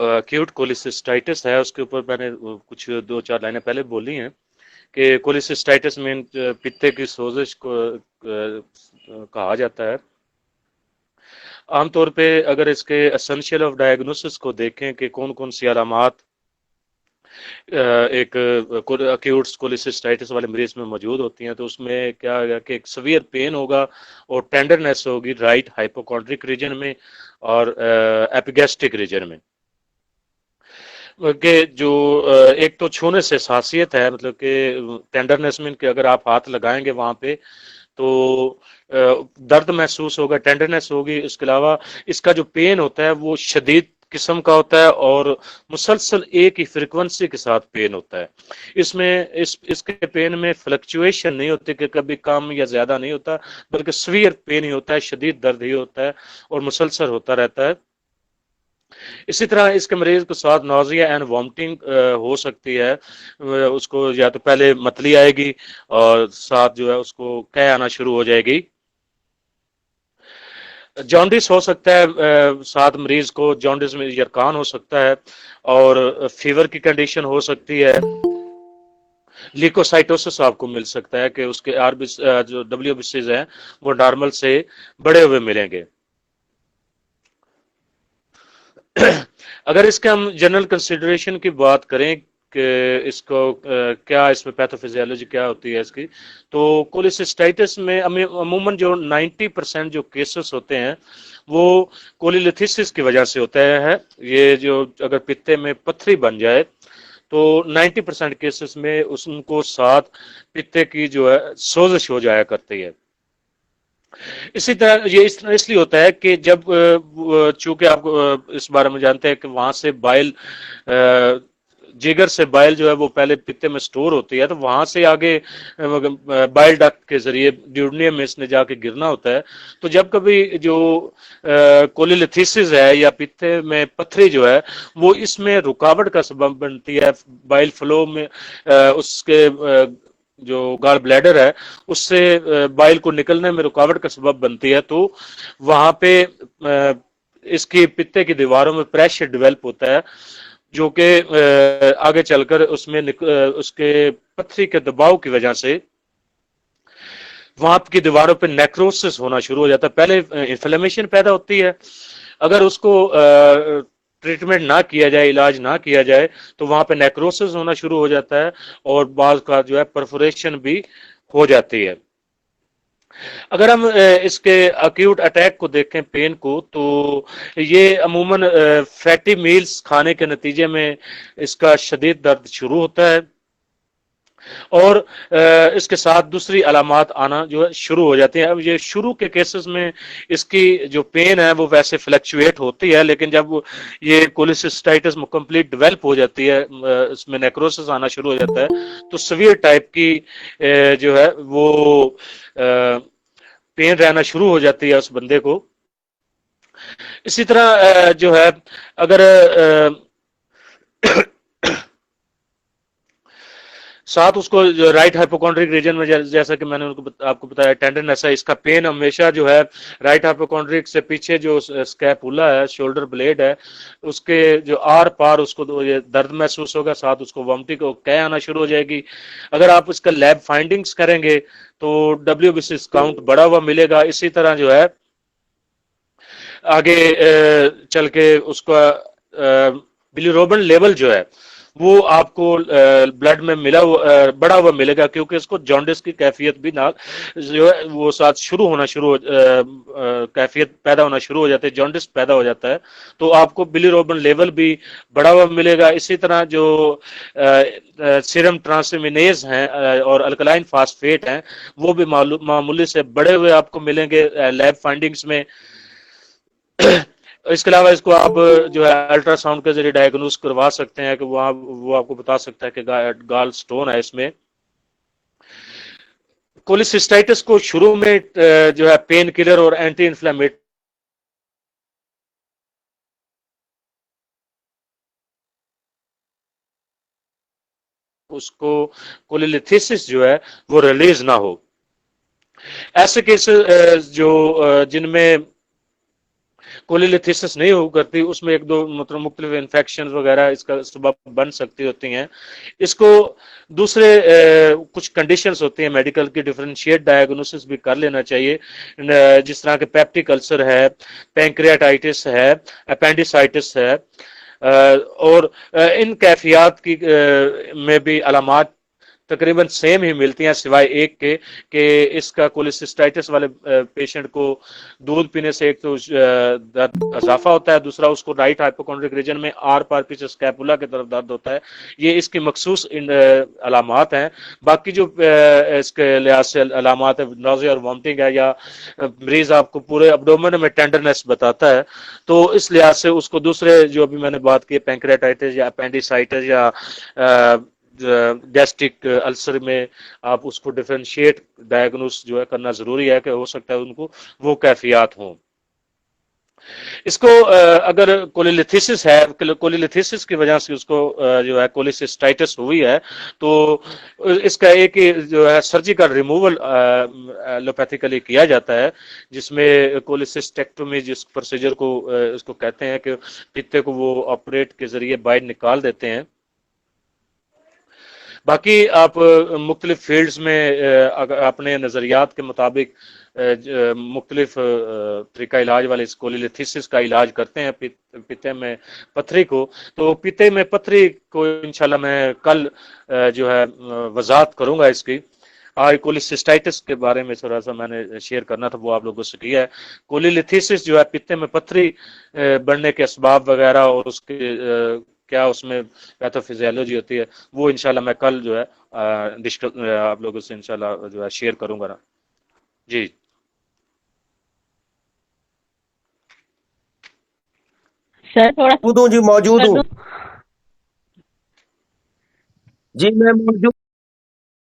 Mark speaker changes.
Speaker 1: Acute cholecystitis है उसके ऊपर मैंने कुछ 2-4 लाइनें पहले बोली हैं कि कोलिसिस्टाइटिस में पित्ते की सोजिश को कहा जाता है। आमतौर पे अगर इसके एसेंशियल ऑफ डायग्नोसिस को देखें कि कौन कौन सी अलामात एक अक्यूट कोलिसिस्टाइटिस वाले मरीज में मौजूद होती हैं, तो उसमें क्या होगा कि एक सवियर पेन होगा और टेंडरनेस होगी राइट हाइपोकॉन्ड्रिक रीजन में और एपिगैस्ट्रिक रीजन में। कि जो एक तो छूने से सासियत है, मतलब कि टेंडरनेस में कि अगर आप हाथ लगाएंगे वहां पे तो दर्द महसूस होगा, टेंडरनेस होगी। इसके अलावा इसका जो पेन होता है वो शदीद किस्म का होता है और मुसलसल एक ही फ्रिक्वेंसी के साथ पेन होता है। इसमें इसके पेन में फ्लक्चुएशन नहीं होती कि कभी कम या ज्यादा नहीं होता, बल्कि सवियर पेन ही होता है, शदीद दर्द ही होता है और मुसलसल होता रहता है। इसी तरह इसके मरीज को साथ नौजिया एंड वॉमिटिंग हो सकती है। उसको या तो पहले मतली आएगी और साथ जो है उसको कै आना शुरू हो जाएगी। जॉन्डिस हो सकता है, साथ मरीज को जॉन्डिस में यरकान हो सकता है और फीवर की कंडीशन हो सकती है। ल्यूकोसाइटोसिस आपको मिल सकता है कि उसके आरबी जो डब्ल्यूबीसीज हैं वो नॉर्मल से बड़े हुए मिलेंगे। अगर इसके हम जनरल कंसिडरेशन की बात करें कि इसको क्या इसमें पैथोफिजियोलॉजी क्या होती है इसकी, तो कोलिसिस्टाइटिस में अमूमन जो 90% जो केसेस होते हैं वो कोलिलिथिसिस की वजह से होता है। ये जो अगर पित्ते में पत्थरी बन जाए तो 90% केसेस में उनको साथ पित्ते की जो है सोजिश हो जाया करती है। इसी तरह ये इसलिए होता है कि जब चूंकि आप इस बारे में जानते हैं कि वहां से बाइल जिगर से बाइल जो है वो पहले पित्ते में स्टोर होती है, तो वहां से आगे बाइल डक्ट के जरिए ड्यूडनियम में इसने जाके गिरना होता है। तो जब कभी जो कोलिलिथिसिस है या पित्ते में पत्थरी जो है वो इसमें रुकावट का सबब बनती है, बाइल फ्लो में उसके जो गॉल ब्लैडर है उससे बाइल को निकलने में रुकावट का सबब बनती है, तो वहां पे इसकी पित्ते की दीवारों में प्रेशर डेवलप होता है जो कि आगे चलकर उसमें उसके पत्थरी के दबाव की वजह से वहां की दीवारों पे नेक्रोसिस होना शुरू हो जाता है। पहले इन्फ्लेमेशन पैदा होती है, अगर उसको ट्रीटमेंट ना किया जाए, इलाज ना किया जाए, तो वहां पे नेक्रोसिस होना शुरू हो जाता है और बाल का जो है परफोरेशन भी हो जाती है। अगर हम इसके अक्यूट अटैक को देखें, पेन को, तो ये अमूमन फैटी मील्स खाने के नतीजे में इसका शदीद दर्द शुरू होता है और इसके साथ दूसरी अलामात आना जो है शुरू हो जाती हैं। अब ये शुरू के केसेस में इसकी जो पेन है वो वैसे फ्लक्चुएट होती है, लेकिन जब ये कोलिसिस्टाइटिस कंप्लीट डेवलप हो जाती है, इसमें नेक्रोसिस आना शुरू हो जाता है, तो सीवियर टाइप की जो है वो पेन रहना शुरू हो जाती है उस बंदे को। इसी तरह जो है अगर साथ उसको जो राइट हाइपोकॉन्ड्रिक रीजन में जैसा कि मैंने आपको बताया टेंडरनेस है, इसका पेन हमेशा जो है राइट हाइपोकॉन्ड्रिक से पीछे जो स्कैपुला है, शोल्डर ब्लेड है, उसके जो आर पार उसको तो ये दर्द महसूस होगा, साथ उसको वॉमिटिंग को कै आना शुरू हो जाएगी। अगर आप इसका लैब फाइंडिंग्स करेंगे तो डब्ल्यूबीसी काउंट बढ़ा हुआ मिलेगा। इसी तरह जो है आगे चल के उसका बिलीरोबिन लेवल जो है वो आपको ब्लड में मिला बढ़ा हुआ मिलेगा, क्योंकि इसको जॉन्डिस की कैफियत भी ना जो है वो साथ शुरू होना शुरू कैफियत पैदा होना शुरू हो जाती है, जॉन्डिस पैदा हो जाता है, तो आपको बिलीरोबिन लेवल भी बढ़ा हुआ मिलेगा। इसी तरह जो सीरम ट्रांसमिनेज हैं और अल्कलाइन फास्फेट हैं वो भी मामूली से बढ़े हुए आपको मिलेंगे लैब फाइंडिंग्स में। इसके अलावा इसको आप जो है अल्ट्रासाउंड के जरिए डायग्नोस करवा सकते हैं कि वो आपको बता सकता है कि गाल स्टोन है इसमें। कोलिसिस्टाइटिस को शुरू में जो है पेन किलर और एंटी इन्फ्लेमेटरी उसको कोलिलिथिसिस जो है वो रिलीज ना हो। ऐसे केसेस जो जिनमें कोलिलिथिसिस नहीं हो करती, उसमें एक दो मतलब मुख्तलिफ इन्फेक्शन वगैरह इसका सबब बन सकती होती हैं। इसको दूसरे कुछ कंडीशंस होती हैं मेडिकल की, डिफरेंशिएट डायग्नोसिस भी कर लेना चाहिए। जिस तरह के पेप्टिक अल्सर है, पैंक्रियाटाइटिस है, अपेंडिसाइटिस है, और इन कैफियत की में भी अलामात तकरीबन सेम ही मिलती हैं, सिवाय एक के कि इसका कोलिसिस्टाइटिस वाले पेशेंट को दूध पीने से एक तो दर्द इजाफा होता है, दूसरा उसको राइट हाइपोकोंड्रिक रीजन में आर पार पीछे स्कैपुला की तरफ दर्द होता है। ये इसकी मखसूस अलामात हैं। बाकी जो इसके लिहाज से अलामात है, नोज़िया और वॉमिटिंग है, या मरीज आपको पूरे अब्डोमेन में टेंडरनेस बताता है, तो इस लिहाज से उसको दूसरे जो अभी मैंने बात की पैंक्रियाटाइटिस या अपेंडिसाइटिस या गैस्ट्रिक अल्सर में आप उसको डिफरेंशिएट डायग्नोस जो है करना जरूरी है, कि हो सकता है उनको वो कैफियत हों। इसको अगर कोलिलिथिसिस है, कोलिलिथिसिस की वजह से उसको जो है कोलिसिस्टाइटिस हुई है, तो इसका एक ही जो है सर्जिकल रिमूवल एलोपैथिकली किया जाता है, जिसमें कोलिसिस्टेक्टोमी जिस प्रोसीजर को इसको कहते हैं, कि पित्ते को वो ऑपरेट के जरिए बाहर निकाल देते हैं। बाकी आप मुख्तलिफ फील्ड्स में अगर अपने नज़रियात के मुताबिक मुख्तलिफ तरीका इलाज वाले इस कोलिलिथिसिस का इलाज करते हैं पित्ते में पथरी को, तो पित्ते में पथरी को इंशाल्लाह मैं कल जो है वजाहत करूंगा इसकी। आज कोलिसिस्टाइटिस के बारे में थोड़ा सा मैंने शेयर करना था, वो आप लोगों से किया है। कोलिलिथिसिस जो है पित्ते में पथरी बढ़ने के असबाब वगैरह और उसके क्या उसमें पैथोफिजियोलॉजी होती है, वो इंशाल्लाह मैं कल जो है आप लोगों से इंशाल्लाह जो है शेयर करूंगा ना। जी
Speaker 2: सर थोड़ा
Speaker 3: मौजूद हूँ जी, मौजूद
Speaker 2: कर
Speaker 3: हूँ
Speaker 2: दूं।
Speaker 3: जी, मैं मौजूद